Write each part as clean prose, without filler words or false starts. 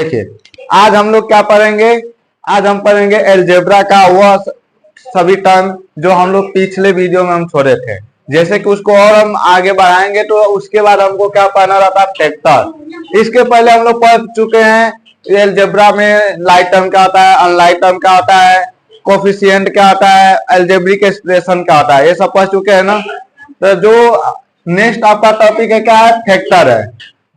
देखिए आज हम लोग क्या पढ़ेंगे, आज हम पढ़ेंगे अलजेब्रा का वह सभी टर्म जो हम लोग पिछले वीडियो में हम छोड़े थे। जैसे कि उसको और हम आगे बढ़ाएंगे तो उसके बाद हमको क्या पढ़ना रहता है, फैक्टर। इसके पहले हम लोग पढ़ चुके हैं अलजेब्रा में लाइट टर्म क्या होता है, अनलाइट टर्म क्या होता है, कोफिशिएंट क्या होता है, अलजेब्रिक एक्सप्रेशन क्या होता है, ये सब पढ़ चुके हैं ना। तो जो नेक्स्ट आपका टॉपिक है क्या है, फैक्टर है,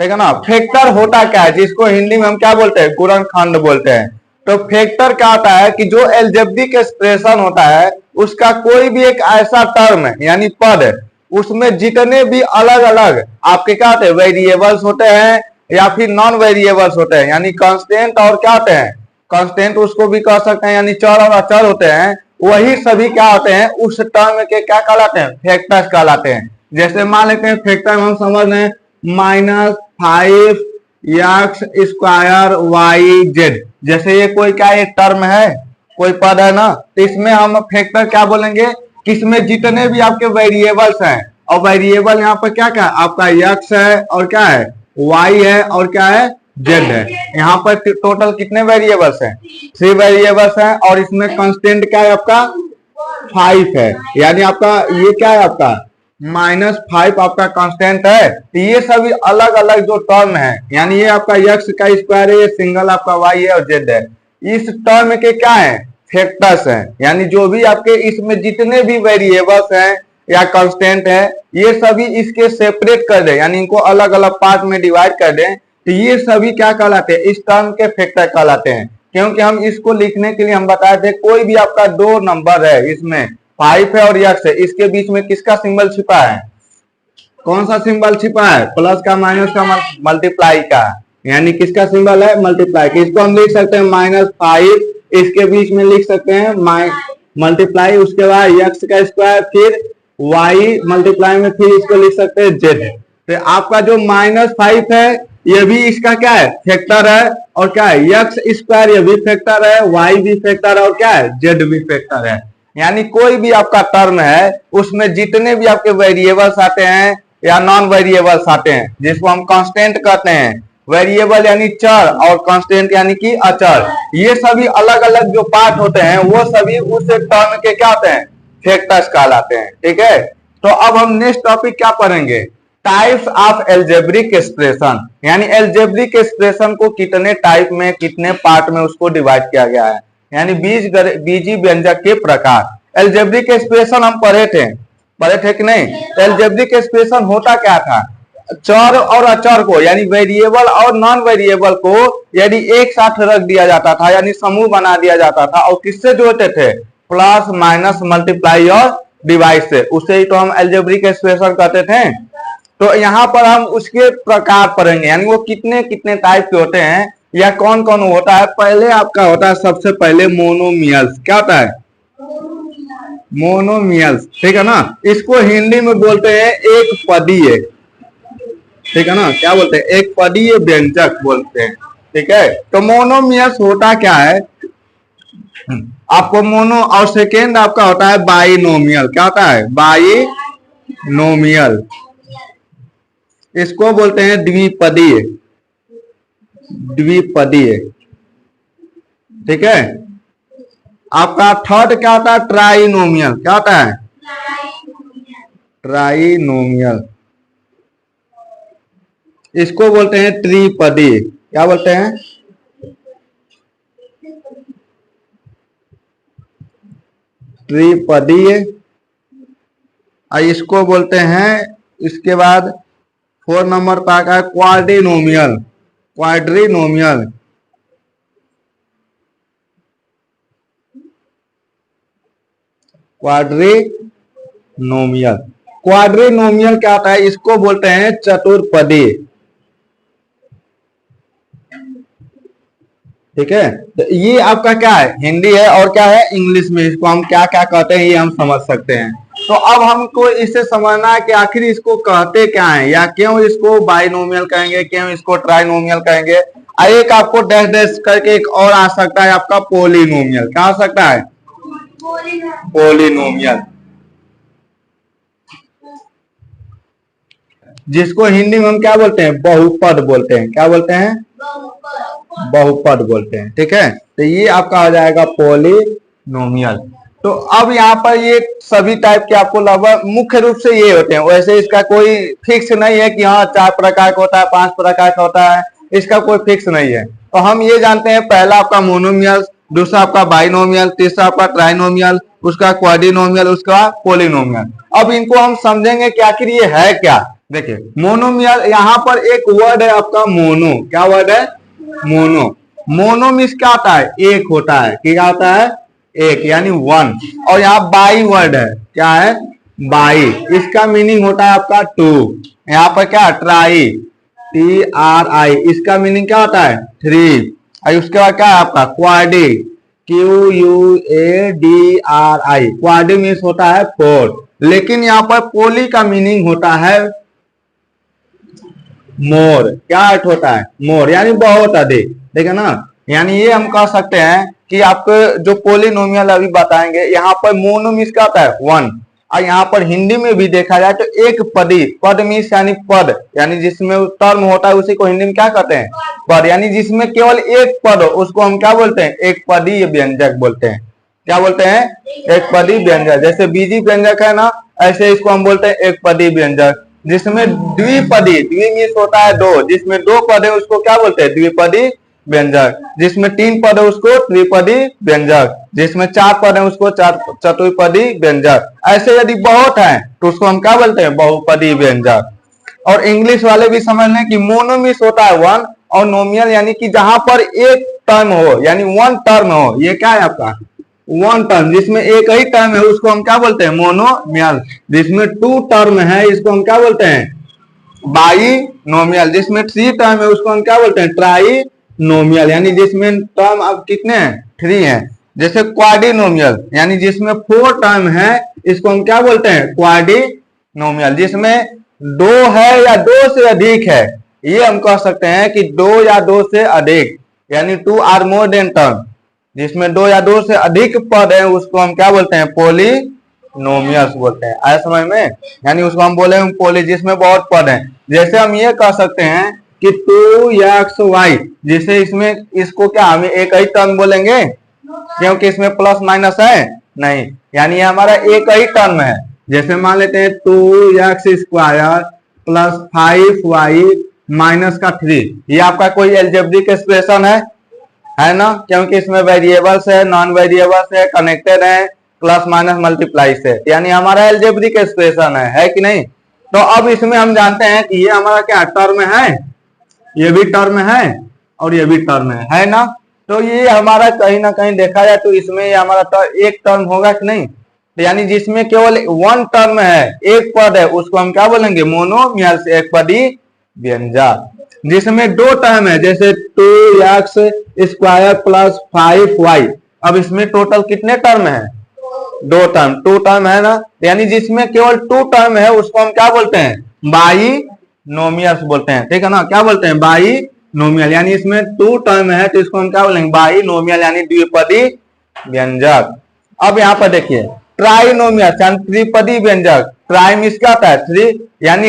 ठीक है ना। फैक्टर होता क्या है, जिसको हिंदी में हम क्या बोलते हैं, गुणनखंड बोलते हैं। तो फैक्टर क्या होता है कि जो अलजेब्रिक एक्सप्रेशन होता है उसका कोई भी एक ऐसा टर्म है यानी पद है, उसमें जितने भी अलग अलग आपके क्या होते हैं, वेरिएबल्स होते हैं या फिर नॉन वेरिएबल्स होते हैं, यानी कांस्टेंट और क्या होते हैं, कांस्टेंट उसको भी कह सकते हैं, यानी चर और अचर होते हैं, वही सभी क्या होते हैं उस टर्म के क्या कहलाते हैं, फैक्टर्स कहलाते हैं। जैसे मान लेते हैं फैक्टर हम समझ रहे हैं -5 एक्स स्क्वायर वाई जेड, जैसे ये कोई क्या एक टर्म है, कोई पद है ना, तो इसमें हम फैक्टर क्या बोलेंगे कि इसमें जितने भी आपके वेरिएबल्स हैं, और वेरिएबल यहाँ पर क्या क्या आपका एक्स है और क्या है वाई है और क्या है जेड है। यहाँ पर टोटल कितने वेरिएबल्स हैं, 3 वेरिएबल्स हैं, और इसमें कांस्टेंट क्या है आपका 5 है, यानी आपका ये क्या है आपका -5 आपका कांस्टेंट है। तो ये सभी अलग अलग जो टर्म है, यानी ये आपका एक्स का स्क्वायर है, ये सिंगल आपका वाई है और जेड है, इस टर्म के क्या है फैक्टर्स हैं, यानी जो भी आपके इसमें जितने भी वेरिएबल्स हैं या कांस्टेंट है ये सभी इसके सेपरेट कर दे, यानी इनको अलग अलग पार्ट में डिवाइड कर दें, तो ये सभी क्या कहलाते हैं, इस टर्म के फैक्टर कहलाते हैं। क्योंकि हम इसको लिखने के लिए हम बताए थे कोई भी आपका 2 नंबर है, इसमें 5 है और एक्स है, इसके बीच में किसका सिंबल छिपा है, कौन सा सिंबल छिपा है, प्लस का माइनस का मल्टीप्लाई का, यानी किसका सिंबल है मल्टीप्लाई का। इसको हम लिख सकते हैं -5, इसके बीच में लिख सकते हैं मल्टीप्लाई, उसके बाद एक्स का स्क्वायर, फिर वाई मल्टीप्लाई में फिर इसको लिख सकते हैं जेड। तो आपका जो -5 है ये भी इसका क्या है फैक्टर है, और क्या है एक्स स्क्वायर ये भी फैक्टर है, वाई भी फैक्टर है और क्या है जेड भी फैक्टर है। यानी कोई भी आपका टर्म है उसमें जितने भी आपके वेरिएबल्स आते हैं या नॉन वेरिएबल्स आते हैं, जिसको हम कांस्टेंट कहते हैं, वेरिएबल यानी चर और कांस्टेंट यानी कि अचर, ये सभी अलग अलग जो पार्ट होते हैं वो सभी उस टर्म के क्या होते हैं फैक्टर्स कहलाते हैं। ठीक है, तो अब हम नेक्स्ट टॉपिक क्या पढ़ेंगे, टाइप्स ऑफ एल्जेब्रिक एक्सप्रेशन, यानी एल्जेब्रिक एक्सप्रेशन को कितने टाइप में कितने पार्ट में उसको डिवाइड किया गया है, यानी बीजी व्यंजक के प्रकार। एल्जेब्रिक एक्सप्रेशन हम पढ़े थे कि नहीं। एल्जेब्रिक एक्सप्रेशन होता क्या था, चर और अचर को यानी वेरिएबल और नॉन वेरिएबल को यदि एक साथ रख दिया जाता था, यानी समूह बना दिया जाता था, और किससे जोड़ते थे, प्लस माइनस मल्टीप्लाई और डिवाइड से, उसे ही तो हम एल्जेब्रिक एक्सप्रेशन कहते थे। तो यहाँ पर हम उसके प्रकार पढ़ेंगे, यानी वो कितने कितने टाइप के होते हैं या कौन कौन होता है। पहले आपका होता है सबसे पहले मोनोमियल्स, क्या होता है मोनोमियल्स, ठीक है ना, इसको हिंदी में बोलते हैं एक पदीय, ठीक है ना, क्या बोलते हैं एक पदीय व्यंजक बोलते हैं। ठीक है, तो मोनोमियल्स होता क्या है आपको मोनो, और सेकेंड आपका होता है बाइनोमियल, क्या होता है बाइनोमियल, इसको बोलते हैं द्विपदीय, द्विपदीय। ठीक है, आपका थर्ड क्या होता है ट्राइनोमियल, क्या होता है ट्राइनोमियल, इसको बोलते हैं त्रिपदीय, क्या बोलते हैं त्रिपदीय, इसको बोलते हैं, इसके बाद 4 नंबर पर आता है क्वाड्रिनोमियल, क्वाड्रिनोमियल, क्वाड्रिनोमियल, क्वाड्रिनोमियल क्या होता है, इसको बोलते हैं चतुर्पदीय। ठीक है, तो ये आपका क्या है हिंदी है, और क्या है इंग्लिश में इसको हम क्या क्या कहते हैं ये हम समझ सकते हैं। तो अब हमको इससे समझना है कि आखिर इसको कहते क्या है, या क्यों इसको बाइनोमियल कहेंगे, क्यों इसको ट्राइनोमियल कहेंगे। एक आपको डैश डैश करके एक और आ सकता है आपका पोलिनोमियल, क्या आ सकता है पोलिनोमियल, जिसको हिंदी में हम क्या बोलते हैं बहुपद बोलते हैं, क्या बोलते हैं बहुपद बोलते हैं। ठीक है, तो ये आपका हो जाएगा पॉलिनोमियल। तो अब यहाँ पर ये सभी टाइप के आपको लगभग मुख्य रूप से ये होते हैं। वैसे इसका कोई फिक्स नहीं है कि हाँ 4 प्रकार का होता है, 5 प्रकार का होता है, इसका कोई फिक्स नहीं है। तो हम ये जानते हैं, पहला आपका मोनोमियल, दूसरा आपका बाइनोमियल, तीसरा आपका ट्राइनोमियल, उसका क्वाड्रिनोमियल, उसका पॉलिनोमियल। अब इनको हम समझेंगे कि आखिर ये है क्या। देखिए मोनोमियल, यहाँ पर एक वर्ड है आपका मोनो। क्या वर्ड है? मोनो। मोनो मीन्स क्या आता है? एक होता है। क्या आता है? एक, यानी वन। और यहाँ बाई वर्ड है। क्या है? बाई। इसका मीनिंग होता है आपका टू। यहाँ पर क्या? ट्राई, TRI, इसका मीनिंग क्या होता है? 3। और उसके बाद क्या है आपका? क्वाडी, QUADRI, क्वाडी मीन्स होता है 4। लेकिन यहाँ पर पोली का मीनिंग होता है मोर। क्या अर्थ होता है? मोर, यानी बहुत अधिक। ठीक है ना, यानी ये हम कह सकते हैं कि आपको जो पोलिनोमियल अभी बताएंगे, यहाँ पर मोनो मीन्स क्या होता है? 1। और यहाँ पर हिंदी में भी देखा जाए तो एक पदी, पद मीन्स यानी पद, यानी जिसमें टर्म होता है उसी को हिंदी में क्या कहते हैं? पद। यानी जिसमें केवल एक पद हो उसको हम क्या बोलते हैं? एक पदी व्यंजक बोलते हैं। क्या बोलते हैं? एक पदी व्यंजक। जैसे बीजी व्यंजक है ना, ऐसे इसको हम बोलते हैं एक पदी व्यंजक। जिसमें द्विपदी, द्वि मीन्स होता है दो, जिसमें 2 पद है उसको क्या बोलते हैं? द्विपदी व्यंजक। जिसमें 3 पद है उसको त्रिपदी व्यंजक। जिसमें 4 पद है उसको चतुर्पदी व्यंजक। ऐसे यदि बहुत है तो उसको हम क्या बोलते हैं? बहुपदी व्यंजक। और इंग्लिश वाले भी समझ लें कि मोनो मीन्स होता है 1, और नोमियल यानी कि जहां पर एक टर्म हो, यानी 1 टर्म हो। ये क्या है आपका? 1 टर्म, जिसमें एक ही टर्म है उसको हम क्या बोलते हैं? मोनोमियल। जिसमें 2 टर्म है इसको हम क्या बोलते हैं? बाइनोमियल। जिसमें 3 टर्म है उसको हम क्या बोलते हैं? ट्राइनोमियल, यानी जिसमें टर्म अब कितने हैं? 3 हैं। जैसे क्वाड्रिनोमियल, यानी जिसमें 4 टर्म है इसको हम क्या बोलते हैं? क्वाड्रिनोमियल। जिसमें 2 है या 2 से अधिक है, ये हम कह सकते हैं कि 2 या 2 से अधिक, यानी 2 आर मोर देन टर्म। जिसमें 2 या 2 से अधिक पद है उसको हम क्या बोलते हैं? पॉलिनोमियल्स बोलते हैं। आया समझ में? यानी उसको हम बोले पॉली, जिसमें बहुत पद है। जैसे हम ये कह सकते हैं कि 2xy, जिसे इसमें इसको क्या हम एक ही टर्म बोलेंगे क्योंकि इसमें प्लस माइनस है नहीं, यानी हमारा एक ही टर्म है। जैसे मान लेते हैं 2x² प्लस 5y माइनस का 3, ये आपका कोई एल्जेब्रिक एक्सप्रेशन है ना, क्योंकि इसमें वेरिएबल्स है, नॉन वेरिएबल्स है, कनेक्टेड है, प्लस माइनस मल्टीप्लाई से, यानी हमारा एल्जेब्रिक एक्सप्रेशन है कि नहीं। तो अब इसमें हम जानते हैं कि ये हमारा क्या टर्म है, ये भी टर्म है और ये भी टर्म है ना। तो ये हमारा कहीं ना कहीं देखा जाए तो इसमें ये हमारा एक टर्म होगा कि नहीं। यानी जिसमें केवल 1 टर्म है, एक पद है, उसको हम क्या बोलेंगे? मोनोमियल, से एक पदी व्यंजक। जिसमें 2 टर्म है, जैसे 2x² प्लस 5y, अब इसमें टोटल कितने टर्म है? 2 टर्म, 2 टर्म है ना। यानी जिसमें केवल 2 टर्म है उसको हम क्या बोलते हैं? बाइनोमियल्स बोलते हैं। ठीक है ना, क्या बोलते हैं? बाइनोमियल। यानी इसमें 2 टर्म है तो इसको हम क्या बोलेंगे? बाइनोमियल, यानी द्विपदी व्यंजक। अब यहाँ पर देखिए ट्राइनोमियल, त्रिपदी व्यंजक। ट्राई मीन्स क्या होता है? 3, यानी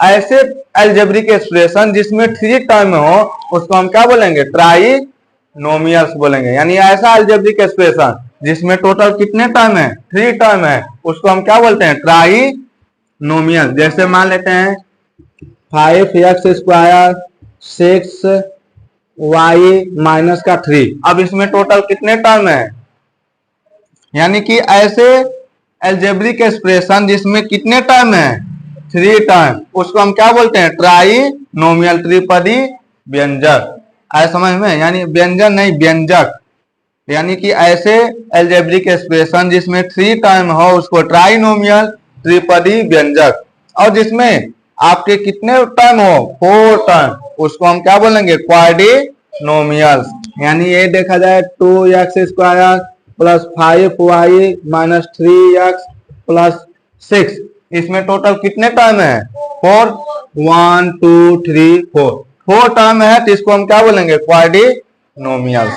ऐसे एल्जेब्रिक एक्सप्रेशन जिसमें 3 टर्म हो उसको हम क्या बोलेंगे? ट्राइनोमियल्स बोलेंगे। यानी ऐसा एल्जेब्रिक एक्सप्रेशन जिसमें टोटल कितने टर्म है? 3 टर्म है, उसको हम क्या बोलते हैं? ट्राइनोमियल। जैसे मान लेते हैं 5x² 6y माइनस का 3, अब इसमें टोटल कितने टर्म है? यानी कि ऐसे एल्जेब्रिक एक्सप्रेशन जिसमें कितने टर्म है? 3 टर्म, उसको हम क्या बोलते हैं? ट्राइनोमियल, त्रिपदी व्यंजक। आया समझ में? यानी व्यंजन नहीं, व्यंजक। यानी कि ऐसे एल्जेब्रिक एक्सप्रेशन जिसमें 3 टर्म हो उसको ट्राइनोमियल, त्रिपदी व्यंजक। और जिसमें आपके कितने टर्म हो? 4 टर्म, उसको हम क्या बोलेंगे? क्वाड्रिनोमियल्स। यानी ये देखा जाए 2x² plus 5y minus 3x plus 6, इसमें टोटल कितने टर्म है? 4, 1 2 3 4 टर्म है, तो इसको हम क्या बोलेंगे? क्वाड्रिनोमियल्स।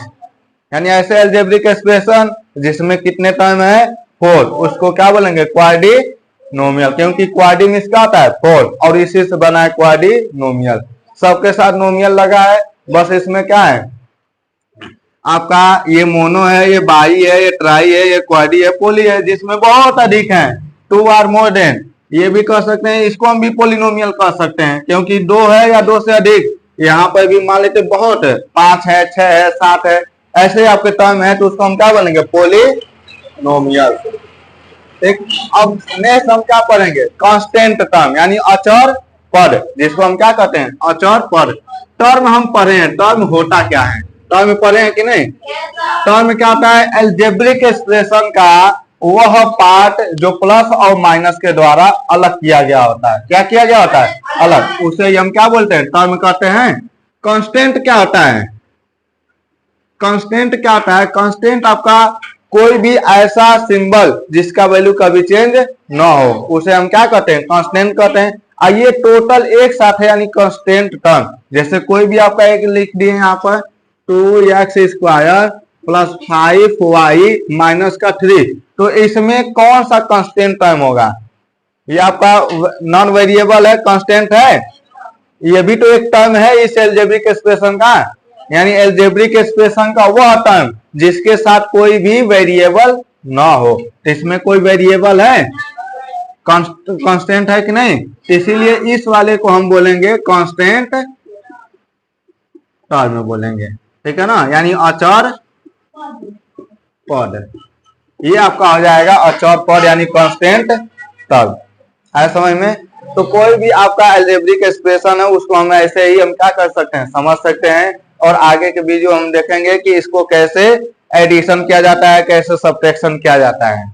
यानी ऐसे एल्जेब्रिक एक्सप्रेशन जिसमें कितने टर्म है? 4, उसको क्या बोलेंगे? क्वाड्रिनोमियल, क्योंकि क्वाड्री मीन्स क्या होता है? 4, और इसी से बना है क्वाड्रिनोमियल। सबके साथ नोमियल लगा है, बस इसमें क्या है, आपका ये मोनो है, ये बाई है, ये ट्राई है, ये क्वाडी है, पोली है, जिसमें बहुत अधिक है, 2 आर मोर देन, ये भी कह सकते हैं, इसको हम भी पोलिनोमियल कह सकते हैं, क्योंकि 2 है या 2 से अधिक। यहाँ पर भी मान लेते बहुत है, 5 है, 6 है, 7 है, ऐसे आपके टर्म है, तो उसको हम क्या बोलेंगे, पोलिनोमियल। ठीक, अब नेक्स्ट हम क्या पढ़ेंगे, कांस्टेंट टर्म, यानी अचर पद, जिसको हम क्या कहते हैं, अचर पद। टर्म हम पढ़े हैं, टर्म होता क्या है, टर्म पढ़े हैं कि नहीं। टर्म क्या होता है, एल्जेब्रिक एक्सप्रेशन का वह पार्ट जो प्लस और माइनस के द्वारा अलग किया गया होता है। क्या किया गया होता है, अलग, उसे हम क्या बोलते हैं, टर्म कहते हैं। कांस्टेंट क्या होता है, कांस्टेंट क्या होता है, कांस्टेंट आपका कोई भी ऐसा सिंबल जिसका वैल्यू कभी चेंज न हो, उसे हम क्या कहते हैं, कांस्टेंट कहते हैं। ये टोटल एक साथ है, यानी कांस्टेंट टर्म। जैसे कोई भी आपका एक लिख दिए यहाँ पर 2x² प्लस 5y माइनस का 3, तो इसमें कौन सा कांस्टेंट टर्म होगा, ये आपका नॉन वेरिएबल है, कांस्टेंट है, ये भी तो एक टर्म है इस एल्जेब्रिक एक्सप्रेशन का, यानी एल्जेब्रिक एक्सप्रेशन का वह टर्म जिसके साथ कोई भी वेरिएबल ना हो। इसमें कोई वेरिएबल है, कांस्टेंट है कि नहीं, इसीलिए इस वाले को हम बोलेंगे कांस्टेंट टर्म बोलेंगे, ठीक है ना, यानी अचर पद। ये आपका हो जाएगा अचर पद यानी कांस्टेंट टर्म, है समझ में। तो कोई भी आपका एल्जेब्रिक एक्सप्रेशन है उसको हम ऐसे ही हम क्या कर सकते हैं, समझ सकते हैं, और आगे के वीडियो हम देखेंगे कि इसको कैसे एडिशन किया जाता है, कैसे सब्ट्रैक्शन किया जाता है।